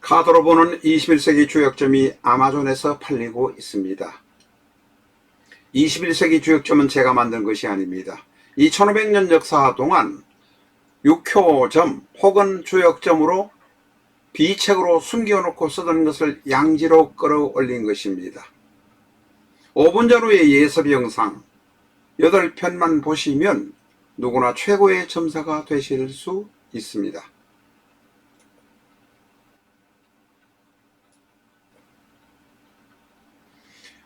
카드로 보는 21세기 주역점이 아마존에서 팔리고 있습니다. 21세기 주역점은 제가 만든 것이 아닙니다. 2500년 역사 동안 육효점 혹은 주역점으로 비책으로 숨겨놓고 쓰던 것을 양지로 끌어올린 것입니다. 5분 전후의 예습 영상 8편만 보시면 누구나 최고의 점사가 되실 수 있습니다.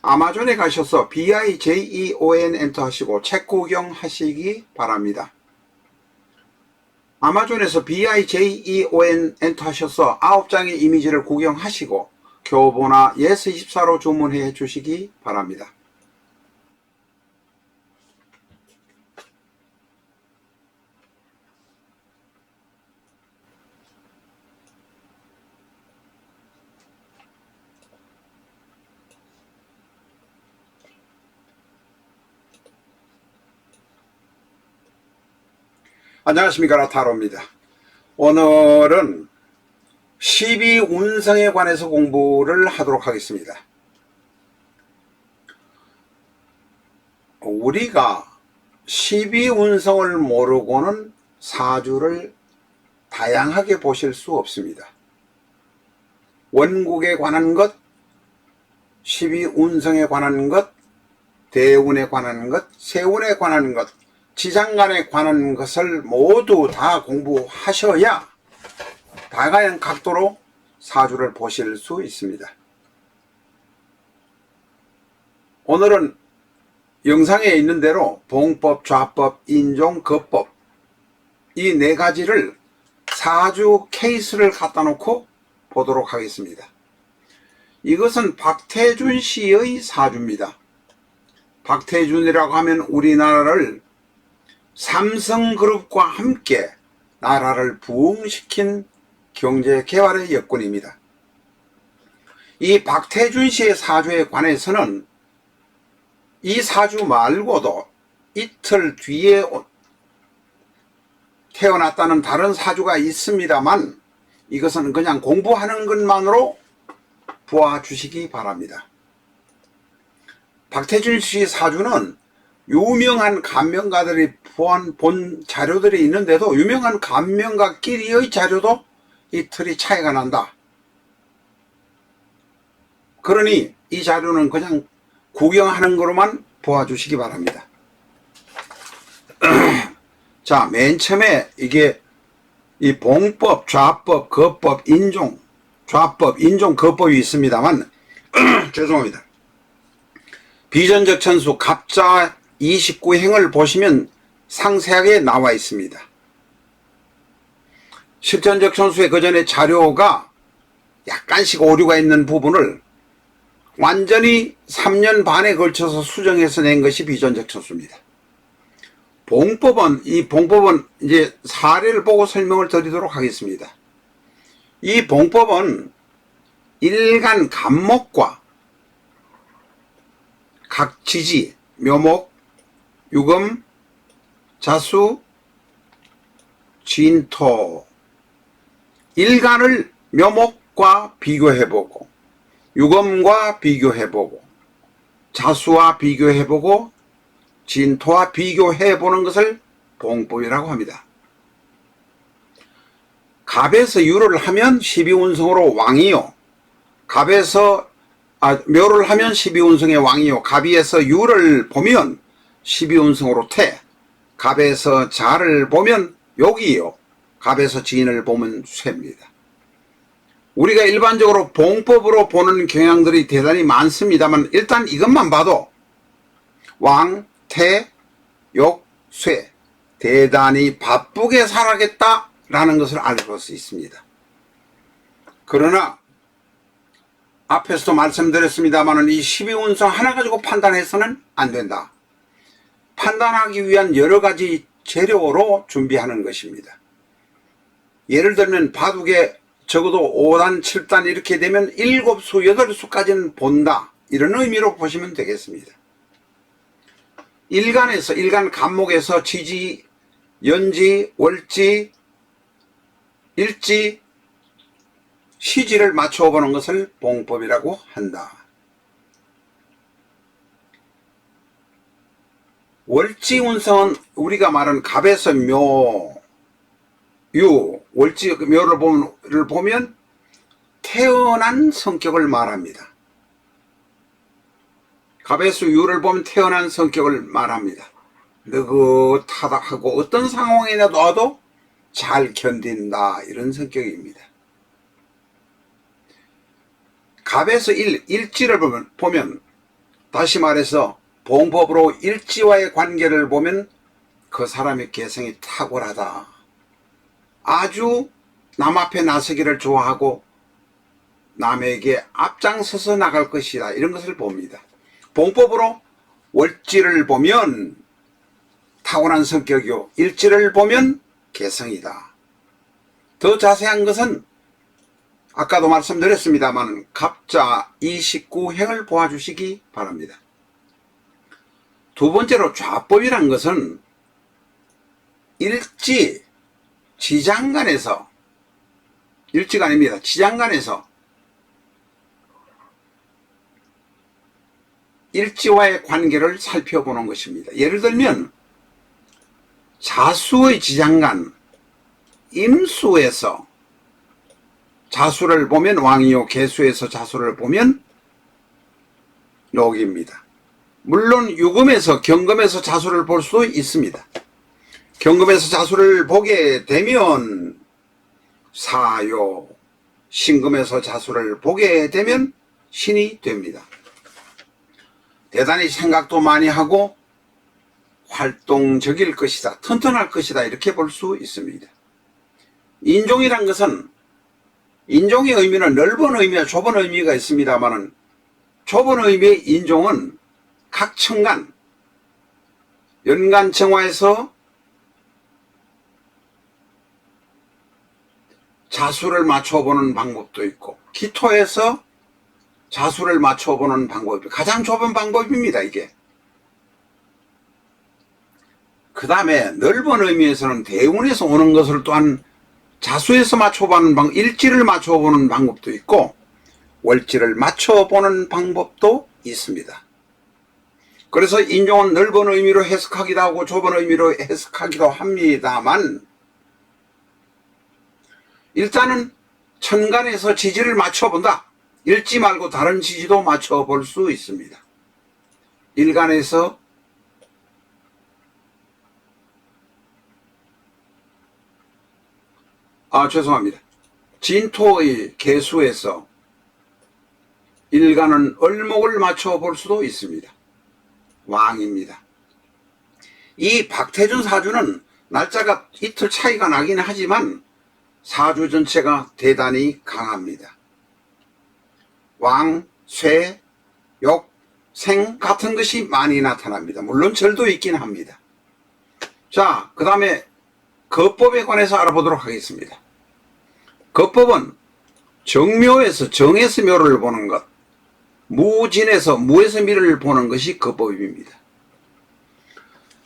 아마존에 가셔서 BIJEON 엔터하시고 책 구경하시기 바랍니다. 아마존에서 BIJEON 엔터하셔서 9장의 이미지를 구경하시고 교보나 예스24로 주문해 주시기 바랍니다. 안녕하십니까, 라타로입니다. 오늘은 12운성에 관해서 공부를 하도록 하겠습니다. 우리가 12운성을 모르고는 사주를 다양하게 보실 수 없습니다. 원국에 관한 것, 12운성에 관한 것, 대운에 관한 것, 세운에 관한 것, 지장간에 관한 것을 모두 다 공부하셔야 다양한 각도로 사주를 보실 수 있습니다. 오늘은 영상에 있는 대로 봉법, 좌법, 인종, 거법 이 4가지를 사주 케이스를 갖다 놓고 보도록 하겠습니다. 이것은 박태준 씨의 사주입니다. 박태준이라고 하면 우리나라를 삼성그룹과 함께 나라를 부흥시킨 경제개발의 여건입니다. 이 박태준 씨의 사주에 관해서는 이 사주 말고도 이틀 뒤에 태어났다는 다른 사주가 있습니다만 이것은 그냥 공부하는 것만으로 보아주시기 바랍니다. 박태준 씨 사주는 유명한 간명가들이 본 자료들이 있는데도 유명한 간명가끼리의 자료도 이틀이 차이가 난다. 그러니 이 자료는 그냥 구경하는 거로만 보아주시기 바랍니다. 자, 맨 처음에 이게 이 봉법, 좌법, 거법, 인종, 좌법, 인종, 거법이 있습니다만 죄송합니다. 비전적 천수 갑자 29행을 보시면 상세하게 나와 있습니다. 실전적 천수의 그 전에 자료가 약간씩 오류가 있는 부분을 완전히 3년 반에 걸쳐서 수정해서 낸 것이 비전적 천수입니다. 봉법은 이제 사례를 보고 설명을 드리도록 하겠습니다. 이 봉법은 일간 간목과 각 지지, 묘목, 유금, 자수, 진토, 일간을 묘목과 비교해보고 유금과 비교해보고 자수와 비교해보고 진토와 비교해보는 것을 봉법이라고 합니다. 갑에서 유를 하면 12운성으로 왕이요, 묘를 하면 12운성의 왕이요, 갑에서 유를 보면 12운성으로 태, 갑에서 자를 보면 욕이요, 갑에서 진을 보면 쇠입니다. 우리가 일반적으로 봉법으로 보는 경향들이 대단히 많습니다만 일단 이것만 봐도 왕, 태, 욕, 쇠 대단히 바쁘게 살아겠다라는 것을 알 수 있습니다. 그러나 앞에서도 말씀드렸습니다만 이 12운성 하나 가지고 판단해서는 안 된다. 판단하기 위한 여러 가지 재료로 준비하는 것입니다. 예를 들면 바둑에 적어도 5단, 7단 이렇게 되면 7수, 8수까지는 본다. 이런 의미로 보시면 되겠습니다. 일간 간목에서 지지, 연지, 월지, 일지, 시지를 맞춰보는 것을 봉법이라고 한다. 월지운성은 우리가 말하는 갑에서 묘, 유, 월지 묘를 보면 태어난 성격을 말합니다. 갑에서 유를 보면 태어난 성격을 말합니다. 느긋하다 하고 어떤 상황에 놔도 잘 견딘다, 이런 성격입니다. 갑에서 일지를 보면 다시 말해서 봉법으로 일지와의 관계를 보면 그 사람의 개성이 탁월하다. 아주 남 앞에 나서기를 좋아하고 남에게 앞장서서 나갈 것이다, 이런 것을 봅니다. 봉법으로 월지를 보면 타고난 성격이요, 일지를 보면 개성이다. 더 자세한 것은 아까도 말씀드렸습니다만 갑자 29행을 보아주시기 바랍니다. 두 번째로 좌법이란 것은 일지, 지장간에서, 일지가 아닙니다, 지장간에서 일지와의 관계를 살펴보는 것입니다. 예를 들면 자수의 지장간, 임수에서 자수를 보면 왕이요, 개수에서 자수를 보면 녹입니다. 물론 유금에서, 경금에서 자수를 볼 수도 있습니다. 경금에서 자수를 보게 되면 사요, 신금에서 자수를 보게 되면 신이 됩니다. 대단히 생각도 많이 하고 활동적일 것이다, 튼튼할 것이다, 이렇게 볼 수 있습니다. 인종이란 것은, 인종의 의미는 넓은 의미와 좁은 의미가 있습니다만 좁은 의미의 인종은 각 천간, 연간청화에서 자수를 맞춰보는 방법도 있고 기토에서 자수를 맞춰보는 방법이 가장 좁은 방법입니다, 이게. 그 다음에 넓은 의미에서는 대운에서 오는 것을 또한 자수에서 맞춰보는 방법, 일지를 맞춰보는 방법도 있고 월지를 맞춰보는 방법도 있습니다. 그래서 인종은 넓은 의미로 해석하기도 하고 좁은 의미로 해석하기도 합니다만 일단은 천간에서 지지를 맞춰본다. 일지 말고 다른 지지도 맞춰볼 수 있습니다. 일간에서 죄송합니다. 진토의 개수에서 일간은 을목을 맞춰볼 수도 있습니다. 왕입니다. 이 박태준 사주는 날짜가 이틀 차이가 나긴 하지만 사주 전체가 대단히 강합니다. 왕, 쇠, 욕, 생 같은 것이 많이 나타납니다. 물론 절도 있긴 합니다. 자, 그 다음에 거법에 관해서 알아보도록 하겠습니다. 거법은 정묘에서 정에서 묘를 보는 것, 무진에서 무에서 미를 보는 것이 거법입니다.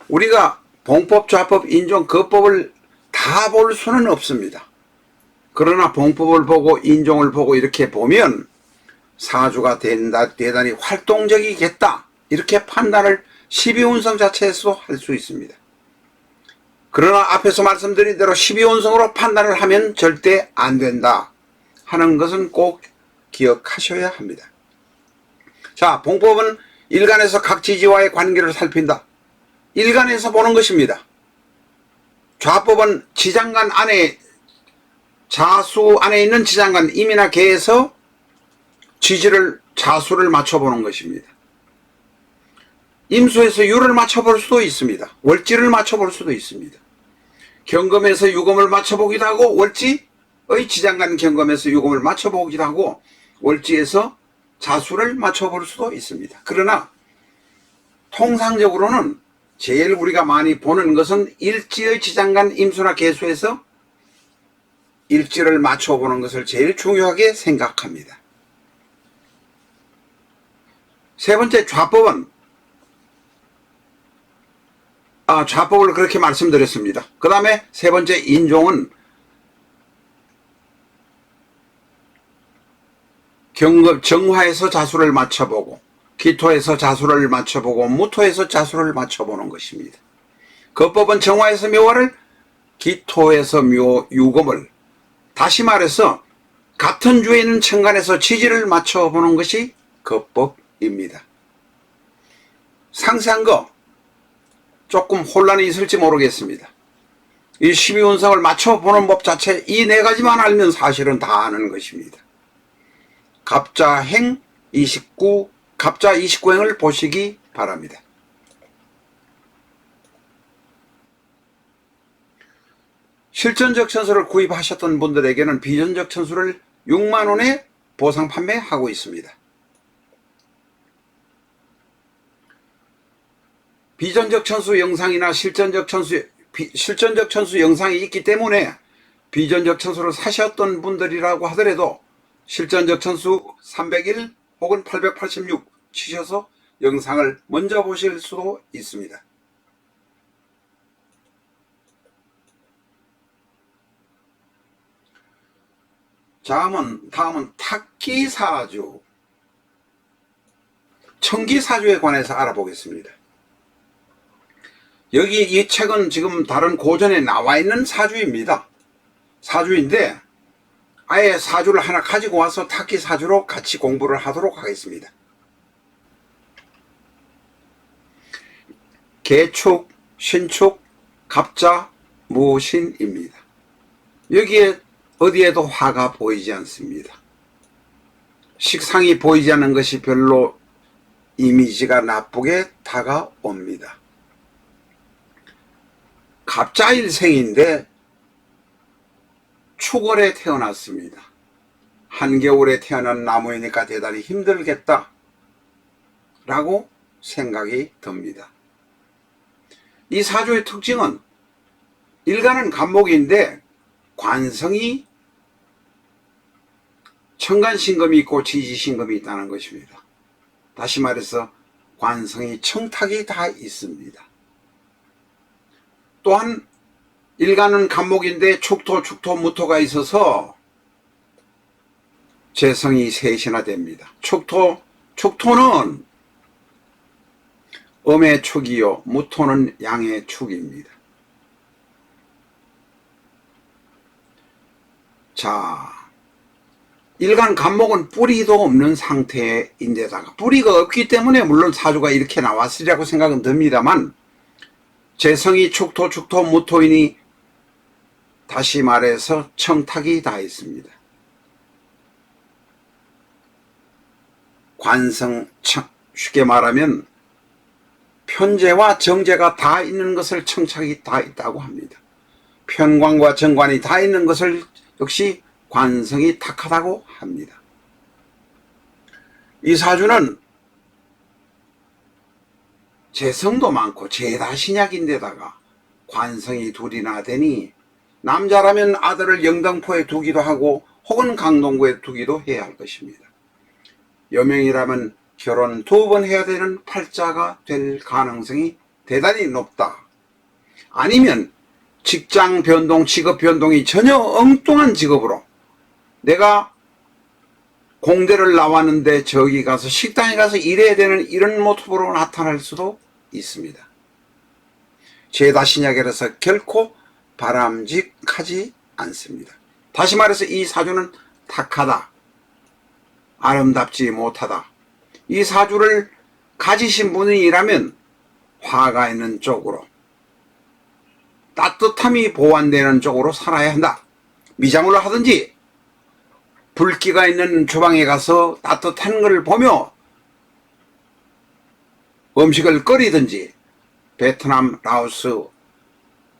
우리가 봉법, 좌법, 인종, 거법을 다 볼 수는 없습니다. 그러나 봉법을 보고 인종을 보고 이렇게 보면 사주가 대단히 활동적이겠다, 이렇게 판단을 12운성 자체에서도 할 수 있습니다. 그러나 앞에서 말씀드린 대로 12운성으로 판단을 하면 절대 안 된다 하는 것은 꼭 기억하셔야 합니다. 자, 봉법은 일간에서 각 지지와의 관계를 살핀다. 일간에서 보는 것입니다. 좌법은 지장간 안에, 자수 안에 있는 지장간 임이나 개에서 지지를, 자수를 맞춰보는 것입니다. 임수에서 유를 맞춰볼 수도 있습니다. 월지를 맞춰볼 수도 있습니다. 경금에서 유금을 맞춰보기도 하고 월지의 지장간 경금에서 유금을 맞춰보기도 하고 월지에서 자수를 맞춰볼 수도 있습니다. 그러나 통상적으로는 제일 우리가 많이 보는 것은 일지의 지장간 임수나 개수에서 일지를 맞춰보는 것을 제일 중요하게 생각합니다. 세 번째, 좌법은 좌법을 그렇게 말씀드렸습니다. 그 다음에 세 번째, 인종은 정화에서 자수를 맞춰보고 기토에서 자수를 맞춰보고 무토에서 자수를 맞춰보는 것입니다. 거법은 정화에서 묘화를, 기토에서 유금을, 다시 말해서 같은 주에 있는 천간에서 지지를 맞춰보는 것이 거법입니다. 상세한 거 조금 혼란이 있을지 모르겠습니다. 이 12운성을 맞춰보는 법 자체 이 네 가지만 알면 사실은 다 아는 것입니다. 갑자행 29, 갑자 29행을 보시기 바랍니다. 실전적 천수를 구입하셨던 분들에게는 비전적 천수를 6만원에 보상 판매하고 있습니다. 비전적 천수 영상이나 실전적 천수 영상이 있기 때문에 비전적 천수를 사셨던 분들이라고 하더라도 실전적 천수 301 혹은 886 치셔서 영상을 먼저 보실 수도 있습니다. 다음은 탁기사주, 청기사주에 관해서 알아보겠습니다. 여기 이 책은 지금 다른 고전에 나와 있는 사주입니다. 사주인데 아예 사주를 하나 가지고 와서 탁기사주로 같이 공부를 하도록 하겠습니다. 개축, 신축, 갑자, 무신입니다. 여기에 어디에도 화가 보이지 않습니다. 식상이 보이지 않는 것이 별로 이미지가 나쁘게 다가옵니다. 갑자일생인데 축월에 태어났습니다. 한겨울에 태어난 나무이니까 대단히 힘들겠다 라고 생각이 듭니다. 이 사주의 특징은 일간은 간목인데 관성이 천간신금이 있고 지지신금이 있다는 것입니다. 다시 말해서 관성이 청탁이 다 있습니다. 또한 일간은 간목인데 축토, 무토가 있어서 재성이 셋이나 됩니다. 축토는 음의 축이요, 무토는 양의 축입니다. 자, 일간 간목은 뿌리도 없는 상태인데다가 뿌리가 없기 때문에 물론 사주가 이렇게 나왔으리라고 생각은 듭니다만 재성이 축토, 무토이니 다시 말해서 청탁이 다 있습니다. 관성, 쉽게 말하면 편재와 정재가 다 있는 것을 청탁이 다 있다고 합니다. 편관과 정관이 다 있는 것을 역시 관성이 탁하다고 합니다. 이 사주는 재성도 많고 제다신약인데다가 관성이 둘이나 되니 남자라면 아들을 영등포에 두기도 하고 혹은 강동구에 두기도 해야 할 것입니다. 여명이라면 결혼 2번 해야 되는 팔자가 될 가능성이 대단히 높다. 아니면 직장 변동, 직업 변동이 전혀 엉뚱한 직업으로 내가 공대를 나왔는데 저기 가서 식당에 가서 일해야 되는 이런 모습으로 나타날 수도 있습니다. 제다신약이라서 결코 바람직하지 않습니다. 다시 말해서 이 사주는 탁하다, 아름답지 못하다. 이 사주를 가지신 분이라면 화가 있는 쪽으로, 따뜻함이 보완되는 쪽으로 살아야 한다. 미장을 하든지 불기가 있는 주방에 가서 따뜻한 걸 보며 음식을 끓이든지 베트남, 라오스,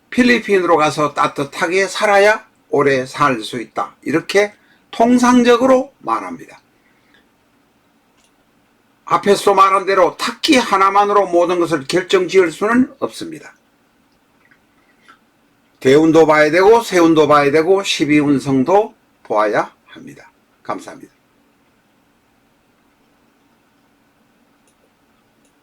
필리핀으로 가서 따뜻하게 살아야 오래 살 수 있다. 이렇게 통상적으로 말합니다. 앞에서 말한 대로 탁기 하나만으로 모든 것을 결정지을 수는 없습니다. 대운도 봐야 되고 세운도 봐야 되고 12운성도 보아야 합니다. 감사합니다.